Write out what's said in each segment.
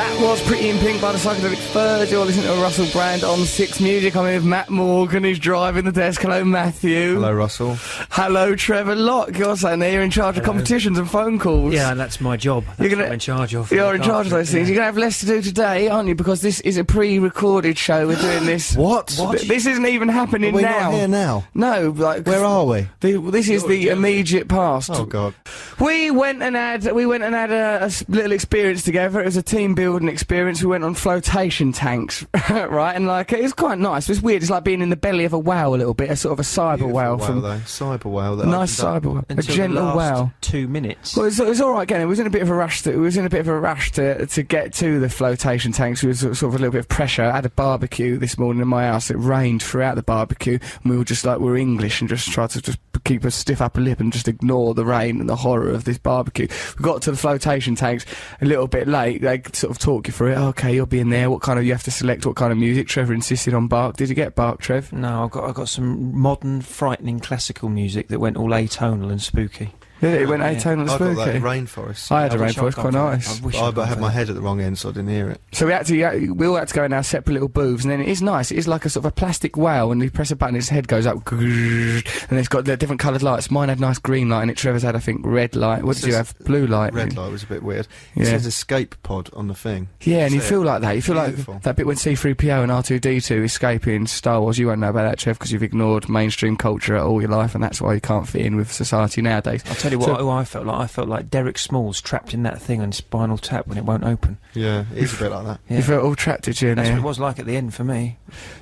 That was Pretty in Pink by the Psychedelic Furs. You're listening to Russell Brand on Six Music. I'm here with Matt Morgan, who's driving the desk. Hello, Matthew. Hello, Russell. Hello, Trevor Locke. You're saying there you're in charge of competitions and phone calls. Yeah, that's my job. That's what I'm in charge of. You're in charge of those things. You're going to have less to do today, aren't you? Because this is a pre-recorded show. We're doing this. What? This isn't even happening We're now. not here now. No, like Where are we? This is the immediate past. Oh God. We went and had a little experience together. It was a team building experience. We went on flotation tanks, right? And like it was quite nice. It was weird. It's like being in the belly of a whale a little bit, a sort of a cyber whale from cyber whale. That nice cyber whale, a gentle whale. 2 minutes. Well, it was all right. Again, it was in a bit of a rush. To get to the flotation tanks. We was sort of a little bit of pressure. I had a barbecue this morning in my house. It rained throughout the barbecue, and we were just like we're English and just tried to just keep a stiff upper lip and just ignore the rain and the horror of this barbecue. We got to the flotation tanks a little bit late. They sort of talk you through it. Okay, you'll be in there. What kind of you have to select what kind of music. Trevor insisted on Bach. Did you get Bach, Trev? No, I got some modern, frightening classical music that went all atonal and spooky. Yeah, it went atonal and spooky. I got that in Rainforest. I had a Rainforest, quite nice. I had my head at the wrong end, so I didn't hear it. So we all had to go in our separate little booths, and then it is nice. It is like a sort of a plastic whale, and you press a button, its head goes up, and it's got the different coloured lights. Mine had nice green light, and Trevor's had, I think, red light. What did you have? Blue light. Red light was a bit weird. Yeah. It says escape pod on the thing. Yeah, and you feel like that. You feel Beautiful. like that bit when C-3PO and R2-D2 escape in Star Wars. You won't know about that, Trev, because you've ignored mainstream culture all your life, and that's why you can't fit in with society nowadays. I'll tell you who I felt like. I felt like Derek Smalls trapped in that thing on Spinal Tap when it won't open. Yeah, it is a bit like that. Yeah. You felt all trapped, did you? That's what it was like at the end for me.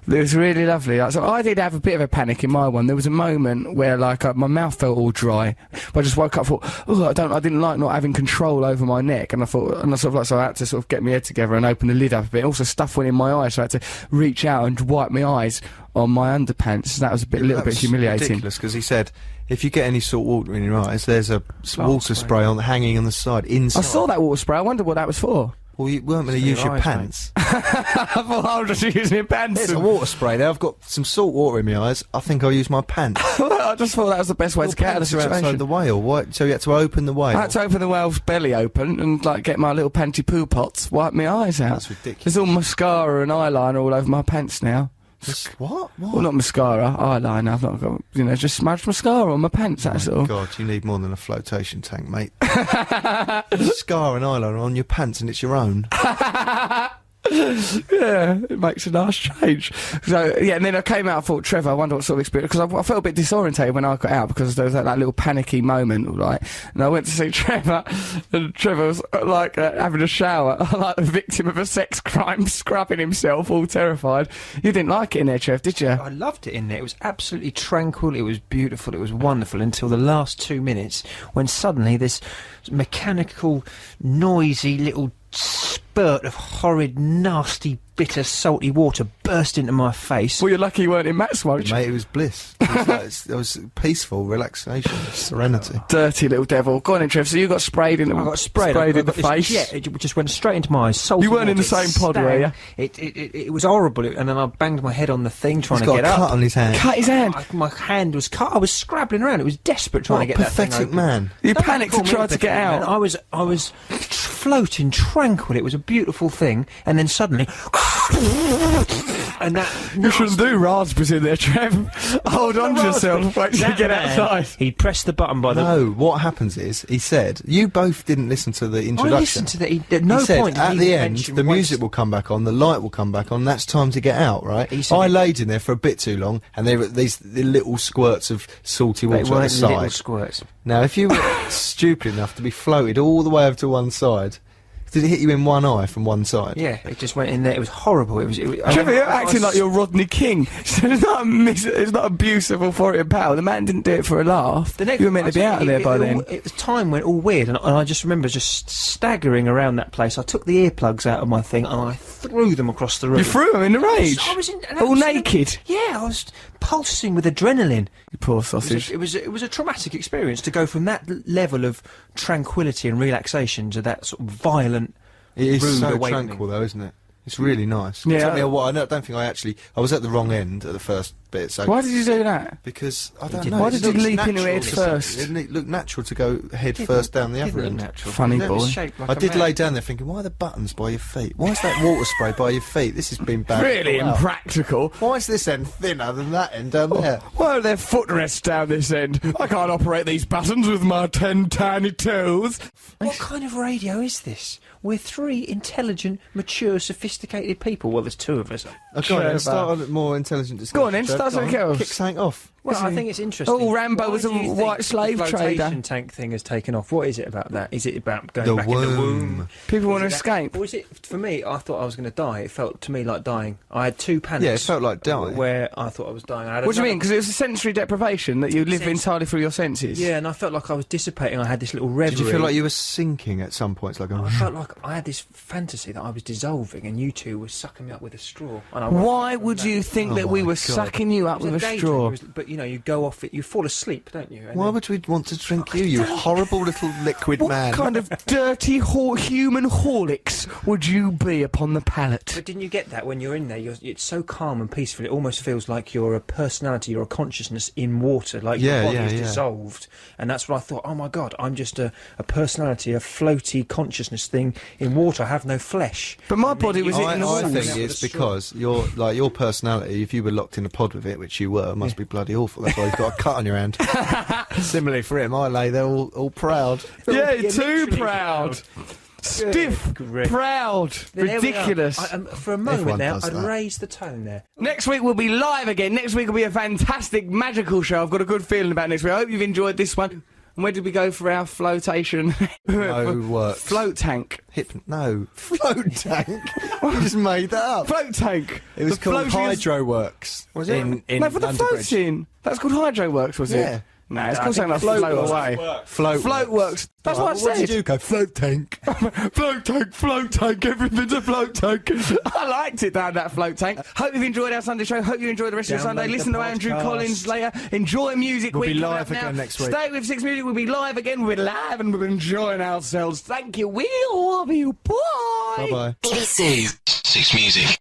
It was really lovely. Like, so I did have a bit of a panic in my one. There was a moment where, like, my mouth felt all dry. But I just woke up and thought, oh, I didn't like not having control over my neck. And I thought, so I had to sort of get my head together and open the lid up a bit. Also, stuff went in my eyes, so I had to reach out and wipe my eyes on my underpants. That was a little bit humiliating. Ridiculous, because he said, if you get any salt water in your eyes, there's a water spray hanging on the side, inside. I saw that water spray. I wondered what that was for. Well, you weren't going to use your pants. I thought I was just using pants. There's a water spray there. I've got some salt water in my eyes. I think I'll use my pants. I just thought that was the best way to get out of the situation. Outside the whale. What? So you had to open the whale? I had to open the whale's belly open and, like, get my little panty poo pots, wipe my eyes out. That's ridiculous. There's all mascara and eyeliner all over my pants now. What? Well, not mascara, eyeliner. I've not got, just smudged mascara on my pants, that's all. God, you need more than a flotation tank, mate. Mascara and eyeliner on your pants and it's your own. Yeah, it makes a nice change. So, yeah, and then I came out, I thought, Trevor, I wonder what sort of experience, because I felt a bit disorientated when I got out, because there was that little panicky moment, right? And I went to see Trevor, and Trevor was, like, having a shower, like the victim of a sex crime, scrubbing himself, all terrified. You didn't like it in there, Trev, did you? I loved it in there. It was absolutely tranquil, it was beautiful, it was wonderful, until the last 2 minutes, when suddenly this mechanical, noisy little spurt of horrid, nasty, bitter, salty water burst into my face. Well, you're lucky you weren't in Matt's one. Mate, it was bliss. It was peaceful, relaxation, serenity. Dirty little devil. Go on then, Trev. So you got sprayed in the... I got sprayed in the face? Yeah, it just went straight into my eyes. Salty you weren't in the water, same pod, were you? It was horrible, and then I banged my head on the thing trying to get up. He's got a cut on his hand. Cut his hand? My hand was cut. I was scrabbling around. It was desperate trying to get that thing open. Pathetic man. You panicked and tried to get out. I was floating tranquil. It was a beautiful thing, and then suddenly... and that... You shouldn't do raspberries in there, Trev. Hold on to yourself. Wait till you get outside. He pressed the button by the... No, what happens is, he said, you both didn't listen to the introduction. I listened to the... At no he said, point at the end, the music will come back on, the light will come back on, that's time to get out, right? I laid in there for a bit too long, and there were these little squirts of salty water at the side. Little squirts. Now, if you were stupid enough to be floated all the way over to one side... Did it hit you in one eye from one side? Yeah, it just went in there. It was horrible. Trevor, you're acting like you're Rodney King. It's not abuse of authority and power. The man didn't do it for a laugh. You were meant to be out of there by then. The time went all weird, and I just remember just staggering around that place. I took the earplugs out of my thing, and I threw them across the room. You threw them in the rage? I was all naked? Yeah, I was pulsing with adrenaline. You poor sausage. It was a traumatic experience to go from that level of tranquility and relaxation to that sort of violent. It is so awakening. tranquil, though, isn't it? It's really nice. Yeah. It took me a while. I don't think I was at the wrong end at the first bit. So Why did you do that? because I don't know. Why it did you looks leap into natural it to- first? It looked natural to go head first down the other end. Natural. Funny It was boy. shaped like I a did man. lay down there thinking, why are the buttons by your feet? Why is that water spray by your feet? This has been bad. Really Wow. impractical. Why is this end thinner than that end down there? Why are there footrests down this end? I can't operate these buttons with my 10 tiny toes. What kind of radio is this? We're three intelligent, mature, sophisticated people. Well, there's two of us. Okay, let's start on a more intelligent discussion. Go on then, start something else. Kick something off. Well, I think it's interesting. Oh, Rambo Why was a do you white think slave the trader. flotation tank thing has taken off. What is it about that? Is it about going The back in the womb. womb? People want to Is it escape. Or is it, for me, I thought I was going to die. It felt to me like dying. I had two panics. Yeah, it felt like dying. Where I thought I was dying. I had What do you another- mean? Because it was a sensory deprivation that you live entirely through your senses. Yeah, and I felt like I was dissipating. I had this little reverie. Did you feel like you were sinking at some points? Like, I felt like I had this fantasy that I was dissolving and you two were sucking me up with a straw. And I Why would you think Oh that we my were God. sucking you up It was with a daydream. straw? It was- but you know, you go off it, you fall asleep, don't you? And why then- would we want to drink you, you horrible little liquid What man? kind of dirty human Horlicks would you be upon the palate? But didn't you get that when you're in there? It's so calm and peaceful. It almost feels like you're a personality, you're a consciousness in water. Like Yeah, your body yeah, is yeah. dissolved, and that's what I thought. Oh my God, I'm just a personality, a floaty consciousness thing in water. I have no flesh. But my And then body you- was I, in the I walls. think With a it's straw. because your personality, if you were locked in a pod with it, which you were, must be bloody awful. That's why you've got a cut on your hand. Similarly for him, I lay there all proud. Yeah, You're too literally proud. Stiff, grief. proud, There we are. ridiculous. For a moment Everyone there, does I'd that. raised the tone there. Next week we'll be live again. Next week will be a fantastic, magical show. I've got a good feeling about next week. I hope you've enjoyed this one. And where did we go for our flotation? Works. Float tank. No, float tank. You just made that up. Float tank. It was The called floating is- Hydroworks. Was it? No, for the floating. That's called Hydroworks, was Yeah. it? No, it's called something like float away. Floatworks. That's what I What did you said. do? Go float tank. Float tank, everything's a float tank. I liked it down that float tank. Hope you've enjoyed our Sunday show. Hope you enjoy the rest of your Sunday. Download Listen the to Andrew podcast. Collins later. Enjoy Music We'll Week. be coming live up now. again next week. Stay with 6 Music. We'll be live again. We're live and we're enjoying ourselves. Thank you. We love you. Bye. Bye bye. BBC 6 Music.